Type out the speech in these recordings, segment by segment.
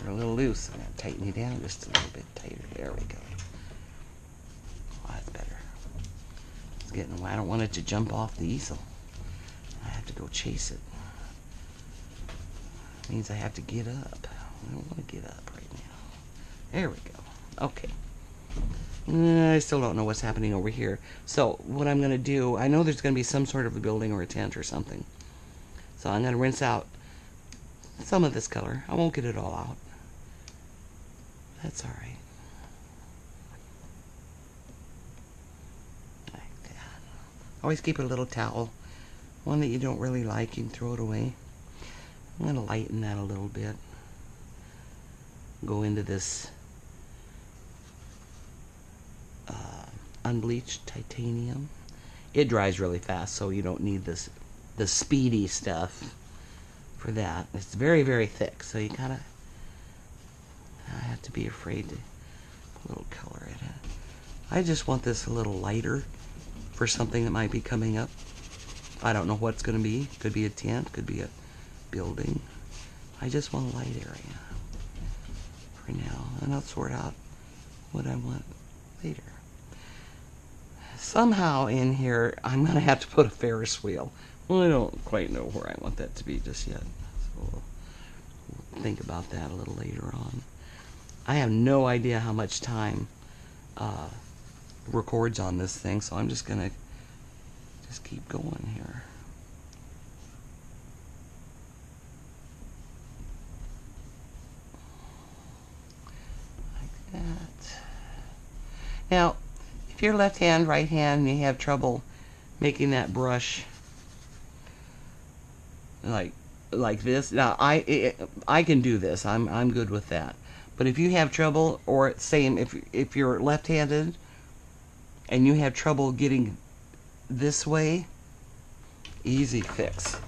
You're a little loose. I'm going to tighten you down just a little bit tighter. There we go. Oh, that's better. It's getting, I don't want it to jump off the easel. I have to go chase it. Means I have to get up. I don't want to get up right now. There we go. Okay. I still don't know what's happening over here. So what I'm going to do, I know there's going to be some sort of a building or a tent or something. So I'm going to rinse out some of this color. I won't get it all out. That's all right. Like that. Always keep a little towel. One that you don't really like, you can throw it away. I'm going to lighten that a little bit. Go into this unbleached titanium. It dries really fast, so you don't need the speedy stuff for that. It's very, very thick, so you kind of have to be afraid to put a little color in it. I just want this a little lighter for something that might be coming up. I don't know what's going to be. Could be a tent, could be a building. I just want a light area for now, and I'll sort out what I want later. Somehow in here, I'm going to have to put a Ferris wheel. Well, I don't quite know where I want that to be just yet. So we'll think about that a little later on. I have no idea how much time records on this thing, so I'm just going to just keep going here. Like that. Now, if you're left hand, right hand, and you have trouble making that brush like this, now I can do this. I'm good with that. But if you have trouble, or same if you're left-handed and you have trouble getting this way, easy fix.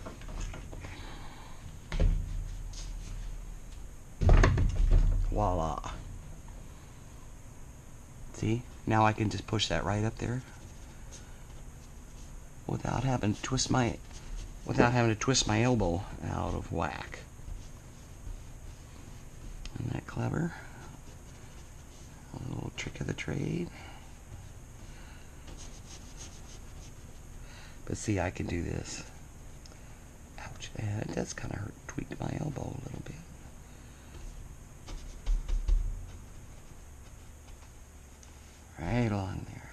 Voila. See? Now I can just push that right up there without having to twist my elbow out of whack. Isn't that clever? A little trick of the trade. But see, I can do this. Ouch. And it does kind of hurt, tweak my elbow a little bit. Right along there.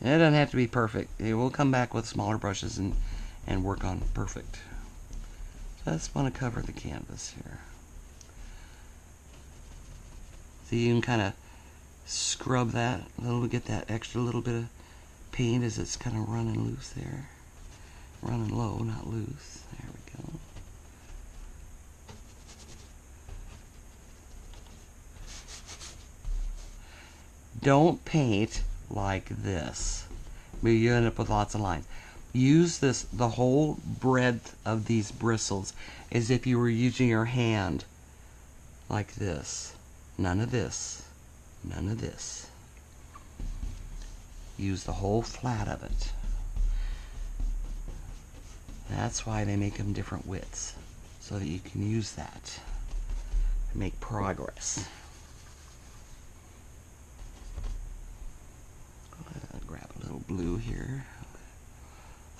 And it doesn't have to be perfect. We'll come back with smaller brushes and work on perfect. Just want to cover the canvas here. So you can kind of scrub that a little bit, get that extra little bit of paint as it's kind of running loose there. Running low, not loose. There we go. Don't paint like this. You end up with lots of lines. Use the whole breadth of these bristles as if you were using your hand like this. None of this. None of this. Use the whole flat of it. That's why they make them different widths, so that you can use that to make progress. Grab a little blue here.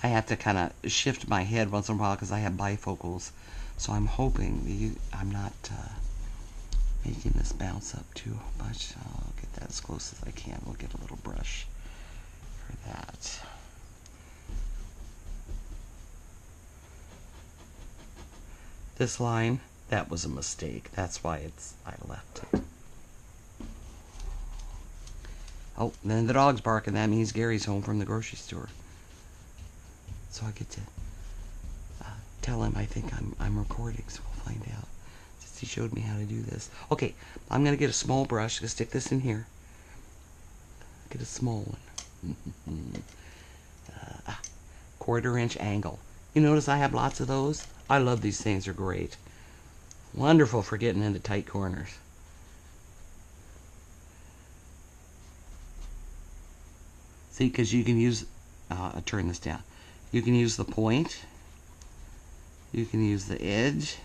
I have to kind of shift my head once in a while because I have bifocals, so I'm hoping I'm not making this bounce up too much. I'll get that as close as I can. We'll get a little brush for that. This line, that was a mistake. That's why I left it. Oh, then the dog's barking. That means Gary's home from the grocery store. So I get to tell him I think I'm recording, so we'll find out. Since he showed me how to do this. Okay, I'm going to get a small brush. I'm going to stick this in here. Get a small one. 1/4 inch angle. You notice I have lots of those? I love these things. They're great. Wonderful for getting into tight corners. See, because you can use, I'll turn this down. You can use the point. You can use the edge.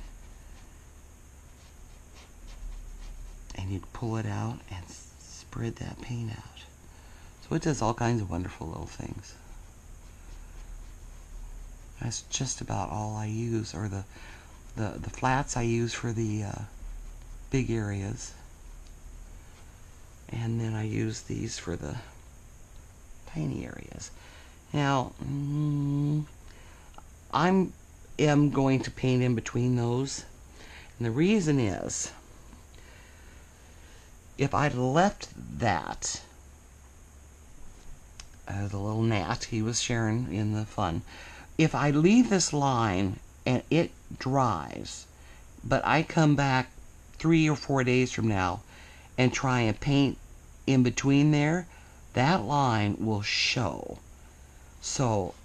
and you pull it out and spread that paint out. So it does all kinds of wonderful little things. That's just about all I use, or the flats I use for the big areas. And then I use these for the tiny areas. Now, I am going to paint in between those. And the reason is, if I'd left that, the little gnat he was sharing in the fun, if I leave this line and it dries, but I come back 3 or 4 days from now and try and paint in between there, that line will show. So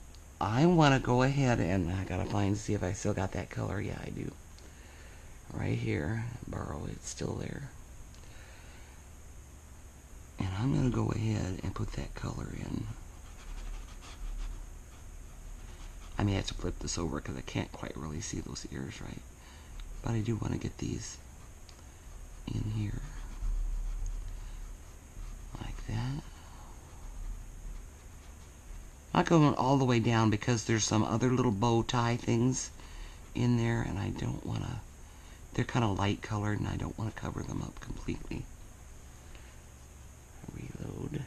I want to go ahead and I gotta find, see if I still got that color. Yeah, I do. Right here, borrow it, it's still there. And I'm going to go ahead and put that color in. I may have to flip this over because I can't quite really see those ears right. But I do want to get these in here. Like that. Not going all the way down because there's some other little bow tie things in there and I don't want to, they're kind of light colored and I don't want to cover them up completely. Reload.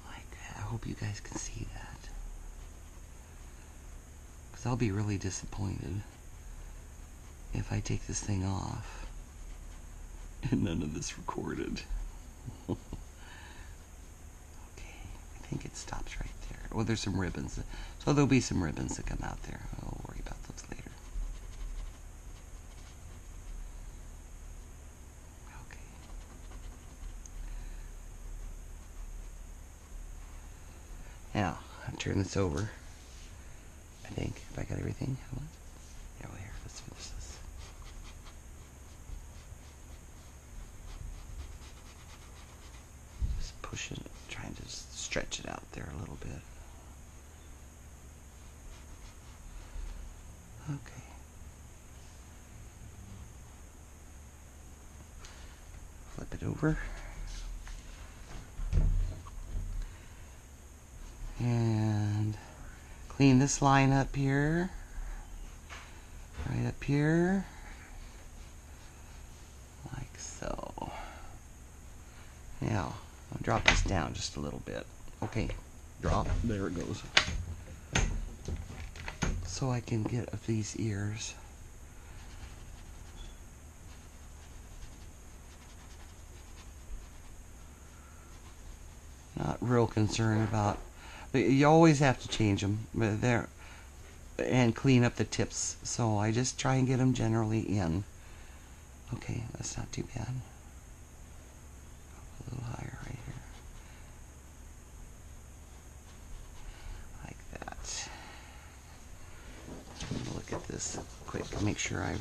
Like that. I hope you guys can see that. Because I'll be really disappointed if I take this thing off and none of this recorded. Okay, I think it stops right there. Well, there's some ribbons. So there'll be some ribbons that come out there. I'll worry about those later. Now, I'll turn this over. I think, if I got everything. Yeah, well, here, let's finish this. Just pushing it, trying to stretch it out there a little bit. Okay. Flip it over. And clean this line up here, right up here, like so. Now, I'll drop this down just a little bit. Okay, drop, there it goes. So I can get up these ears. Not real concerned about, you always have to change them, but they're, and clean up the tips. So I just try and get them generally in. Okay, that's not too bad. A little higher right here. Like that. Look at this quick, make sure I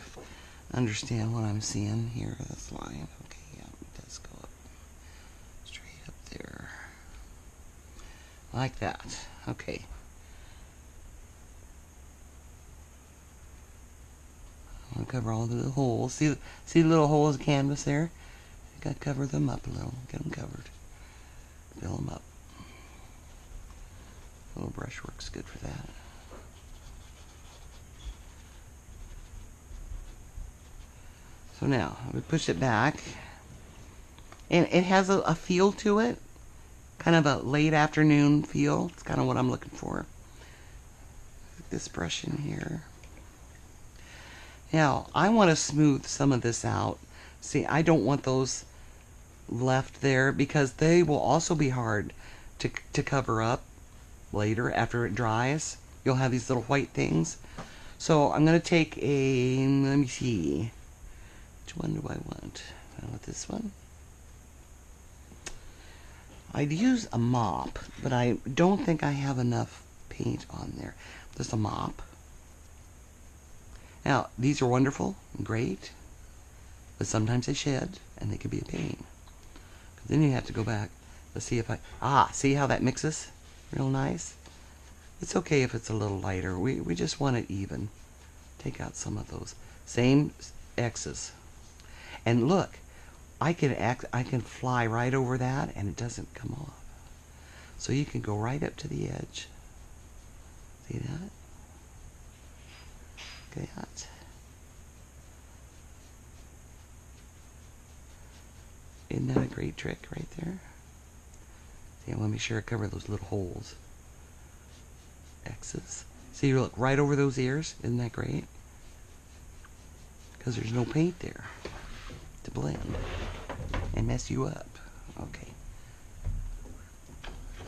understand what I'm seeing here. This line. Okay, yeah, it does go up. Straight up there. Like that. Okay. I'm going to cover all the little holes. See the little holes of canvas there? You got to cover them up a little. Get them covered. Fill them up. A little brushwork's good for that. So now, we push it back. And it has a feel to it. Kind of a late afternoon feel. It's kind of what I'm looking for. This brush in here. Now, I want to smooth some of this out. See, I don't want those left there because they will also be hard to cover up later after it dries. You'll have these little white things. So I'm going to take a, let me see. Which one do I want? I want this one. I'd use a mop, but I don't think I have enough paint on there. Just a mop. Now, these are wonderful and great, but sometimes they shed, and they can be a pain. Then you have to go back. Let's see if I... Ah, see how that mixes? Real nice. It's okay if it's a little lighter. We just want it even. Take out some of those same X's. And look, I can fly right over that and it doesn't come off. So you can go right up to the edge. See that? Okay, that. Isn't that a great trick right there? See, I want to make sure I cover those little holes. X's. See, you look right over those ears. Isn't that great? Because there's no paint there to blend and mess you up. Okay.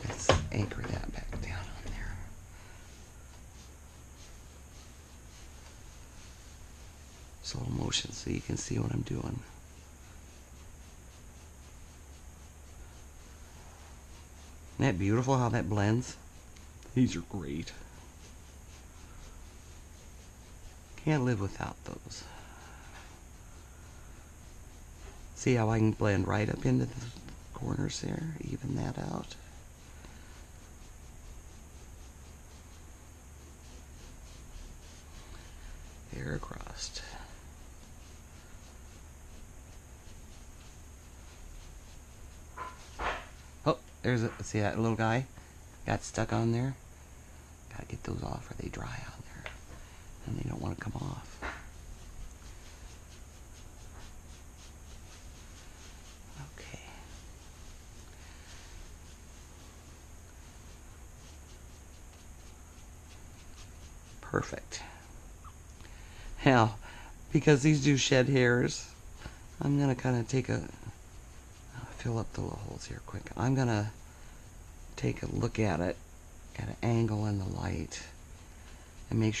Let's anchor that back down on there. Slow motion so you can see what I'm doing. Isn't that beautiful how that blends? These are great. Can't live without those. See how I can blend right up into the corners there, even that out. There across. Oh, there's a, see that little guy got stuck on there? Gotta get those off or they dry on there. And they don't want to come off. Okay. Perfect. Now, because these do shed hairs, I'm going to kind of take a, fill up the little holes here quick. I'm going to take a look at it at an angle in the light and make sure